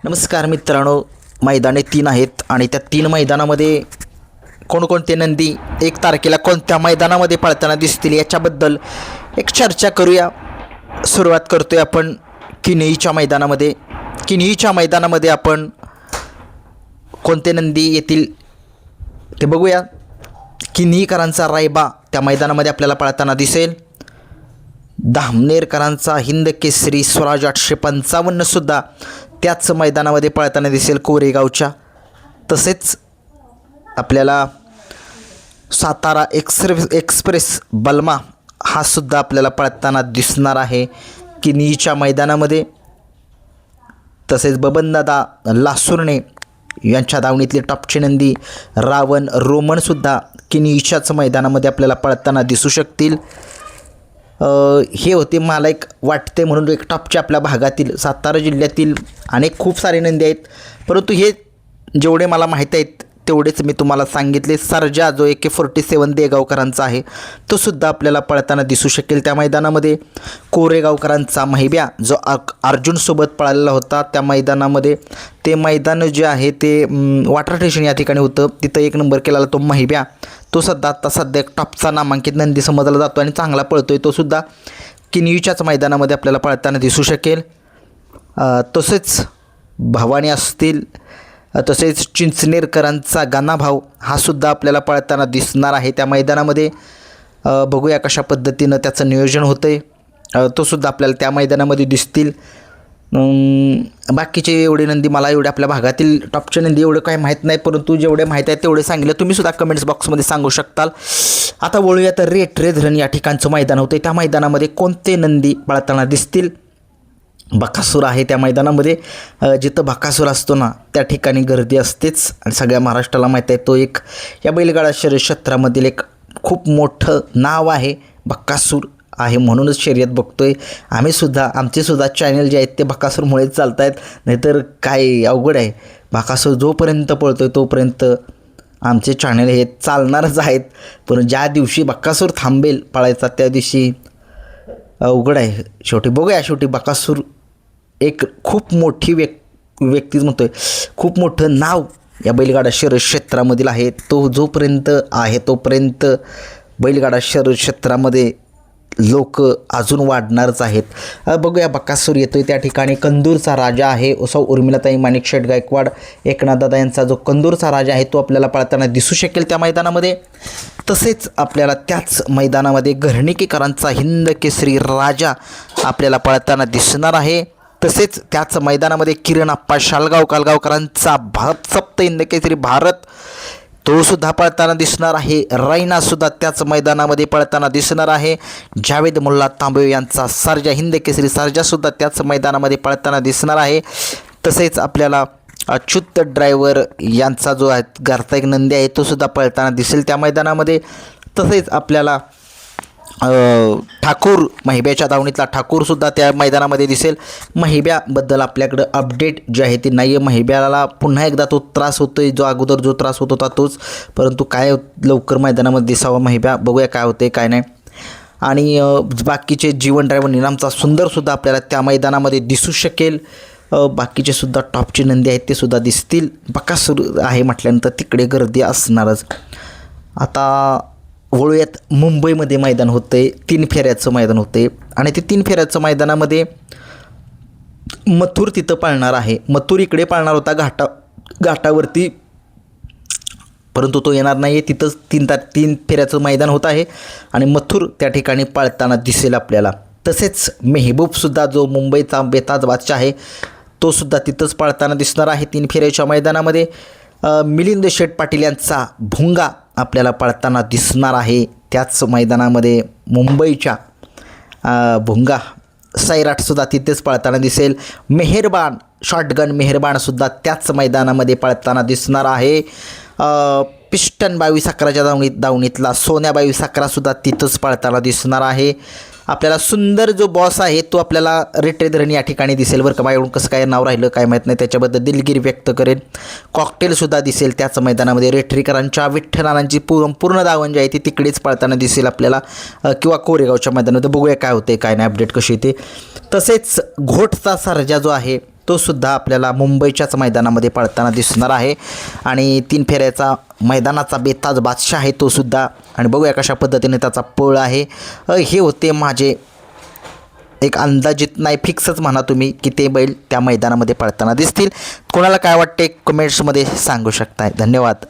नमस्कार मित्रांनो, मैदाने 3 आहेत आणि त्या 3 मैदानामध्ये कोणकोणते नंदी 1 तारखेला कोणत्या मैदानामध्ये पळताना दिसतील याच्याबद्दल एक चर्चा करूया. सुरुवात करतोय आपण किन्हीच्या मैदानामध्ये. किन्हीच्या मैदानामध्ये आपण कोणते नंदी येतील ते बघूया. किन्हीकरांचा रायबा त्या मैदानामध्ये आपल्याला पळताना दिसेल. धामनेरकरांचा हिंद केसरी स्वराज 855 सुद्धा त्याच मैदानामध्ये पळताना दिसेल कोरेगावच्या. तसेच आपल्याला सातारा एक्सप्रेस बलमा हा सुद्धा आपल्याला पळताना दिसणार आहे किन्हीच्या मैदानामध्ये. तसेच बबनदादा लासुर्णे यांच्या दावणीतले टॉपचे नंदी रावण रोमनसुद्धा किन्हीच्याच मैदानामध्ये आपल्याला पळताना दिसू शकतील. हे होते मला एक वाटते म्हणून एक टॉपच्या आपल्या भागातील सातारा जिल्ह्यातील अनेक खूप सारे नंदी आहेत, परंतु हे जेवढे मला माहीत आहेत तेवढेच मी तुम्हाला सांगितले. सर्जा जो AK-47 देगावकरांचा आहे तो सुद्धा आपल्याला पळताना दिसू शकेल त्या मैदानामध्ये. कोरेगावकरांचा महिब्या जो अर्जुनसोबत पळालेला होता त्या मैदानामध्ये, ते मैदान जे आहे ते वॉटर स्टेशन या ठिकाणी होतं, तिथं 1 नंबर केलेला तो महिब्या तो सुद्धा आता सध्या एक टॉपचा नामांकित नंदी समजला जातो आणि चांगला पळतोय. तो सुद्धा किन्हीच्याच मैदानामध्ये आपल्याला पळताना दिसू शकेल. तसेच भवानी असतील, तसेच चिंचनेरकरांचा गाणाभाऊ हा सुद्धा आपल्याला पळताना दिसणार आहे त्या मैदानामध्ये. बघूया कशा पद्धतीनं त्याचं नियोजन होतं आहे. तो सुद्धा आपल्याला त्या मैदानामध्ये दिसतील. बाकीचे एवढे नंदी मला एवढे आपल्या भागातील टॉपचे नंदी एवढं काही माहीत नाही, परंतु जेवढे माहीत आहे तेवढे सांगितलं. तुम्ही सुद्धा कमेंट्स बॉक्समध्ये सांगू शकताल. आता वळूया तर रेटरे धरण या ठिकाणचं मैदान होतं, त्या मैदानामध्ये कोणते नंदी पळताना दिसतील. बकासूर आहे त्या मैदानामध्ये. जिथं बकासूर असतो ना त्या ठिकाणी गर्दी असतेच आणि सगळ्या महाराष्ट्राला माहीत आहे तो एक या बैलगाडा शर्यत क्षेत्रामधील एक खूप मोठं नाव आहे. बकासूर आहे म्हणूनच शर्यत बघतोय आम्ही सुद्धा. आमचे सुद्धा चॅनल जे आहेत ते बकासूरमुळेच चालत आहेत, नाहीतर काय अवघड आहे. बकासूर जोपर्यंत पळतोय तोपर्यंत आमचे चॅनल हे चालणारच आहेत, पण ज्या दिवशी बकासूर थांबेल पळायचा त्या दिवशी अवघड आहे. शेवटी बघूया. शेवटी बकासूर एक खूप मोठी व्यक्तीच म्हणतोय, खूप मोठं नाव या बैलगाडा शर्यत क्षेत्रामधील आहे. तो जोपर्यंत आहे तोपर्यंत बैलगाडा शर्यत क्षेत्रामध्ये लोक अजून वाढणारच आहेत. बघूया बकासूर येतोय त्या ठिकाणी. कंदूरचा राजा आहे उर्मिलाताई माणिकशेठ गायकवाड एकनाथदादा यांचा जो कंदूरचा राजा आहे तो आपल्याला पळताना दिसू शकेल त्या मैदानामध्ये. तसेच आपल्याला त्याच मैदानामध्ये घरणीकेकरांचा हिंद केसरी राजा आपल्याला पळताना दिसणार आहे. तसेच त्याच मैदानामध्ये किरण आप्पा शालगाव कालगावकरांचा सप्त हिंद केसरी भारत तो सुद्धा पळताना दिसणार आहे. रैनासुद्धा त्याच मैदानामध्ये पळताना दिसणार आहे. जावेद मुल्ला तांबवे यांचा सर्जा हिंद केसरी सर्जासुद्धा त्याच मैदानामध्ये पळताना दिसणार आहे. तसेच आपल्याला अच्युत ड्रायव्हर यांचा जो आहे घरचा एक नंदी आहे तो सुद्धा पळताना दिसेल त्या मैदानामध्ये. तसेच आपल्याला ठाकूर महिब्याच्या दावणीतला ठाकूरसुद्धा त्या मैदानामध्ये दिसेल. महिब्याबद्दल आपल्याकडं अपडेट जे आहे ते नाही आहे. महिब्याला पुन्हा एकदा तो त्रास होतो आहे, जो अगोदर जो त्रास होत होता तोच, परंतु काय लवकर मैदानामध्ये दिसावा महिब्या. बघूया काय होते काय नाही. आणि बाकीचे जीवन ड्रायव्हर निनामचा सुंदरसुद्धा आपल्याला त्या मैदानामध्ये दिसू शकेल. बाकीचे सुद्धा टॉपचे नंदी आहेत ते सुद्धा दिसतील. बकासूर आहे म्हटल्यानंतर तिकडे गर्दी असणारच. आता वळूयात मुंबईमध्ये मैदान होतं आहे, 3 फेऱ्याचं मैदान होतं आहे आणि ते 3 फेऱ्याचं मैदानामध्ये मथुर तिथं पाळणार आहे. मथुर इकडे पाळणार होता घाटावरती, परंतु तो येणार नाही आहे. तिथंच 3 फेऱ्याचं मैदान होत आहे आणि मथुर त्या ठिकाणी पाळताना दिसेल आपल्याला. तसेच मेहबूबसुद्धा जो मुंबईचा बेताज बादशाह आहे तो सुद्धा तिथंच पाळताना दिसणार आहे 3 फेऱ्याच्या मैदानामध्ये. मिलिंद शेठ पाटील यांचा भुंगा आपल्याला पळताना दिसणार आहे त्याच मैदानामध्ये. मुंबईच्या भुंगा सैराटसुद्धा तिथेच पळताना दिसेल. मेहरबान शॉटगन मेहरबानसुद्धा त्याच मैदानामध्ये पळताना दिसणार आहे. पिस्टन 2211च्या दावणीतला सोन्या 2211सुद्धा तिथंच पळताना दिसणार आहे. आपल्याला सुंदर जो बॉस आहे तो आपल्याला रेटरे धरण या ठिकाणी दिसेल बरं का. माझ्याकडून कसं काय नाव राहिलं काय माहीत नाही, त्याच्याबद्दल दिलगिरी व्यक्त करेन. कॉकटेलसुद्धा दिसेल त्याच मैदानामध्ये. रेटरीकरांच्या विठ्ठलांची पूर्ण दावण जी आहे ती तिकडेच पळताना दिसेल आपल्याला, किंवा कोरेगावच्या मैदानामध्ये. बघूया काय होते काय नाही, अपडेट कशी येते. तसेच घोटचा सर्जा जो आहे तो सुद्धा आपल्याला मुंबईच्याच मैदानामध्ये पळताना दिसणार आहे आणि 3 फेऱ्याचा मैदानाचा बेताज बादशाह आहे तो सुद्धा. आणि बघूया कशा पद्धतीने त्याचा पळ आहे. हे होते माझे एक अंदाजित नाही, फिक्सच म्हणा तुम्ही की ते बैल त्या मैदानामध्ये पळताना दिसतील. कोणाला काय वाटते कमेंट्समध्ये सांगू शकताय. धन्यवाद.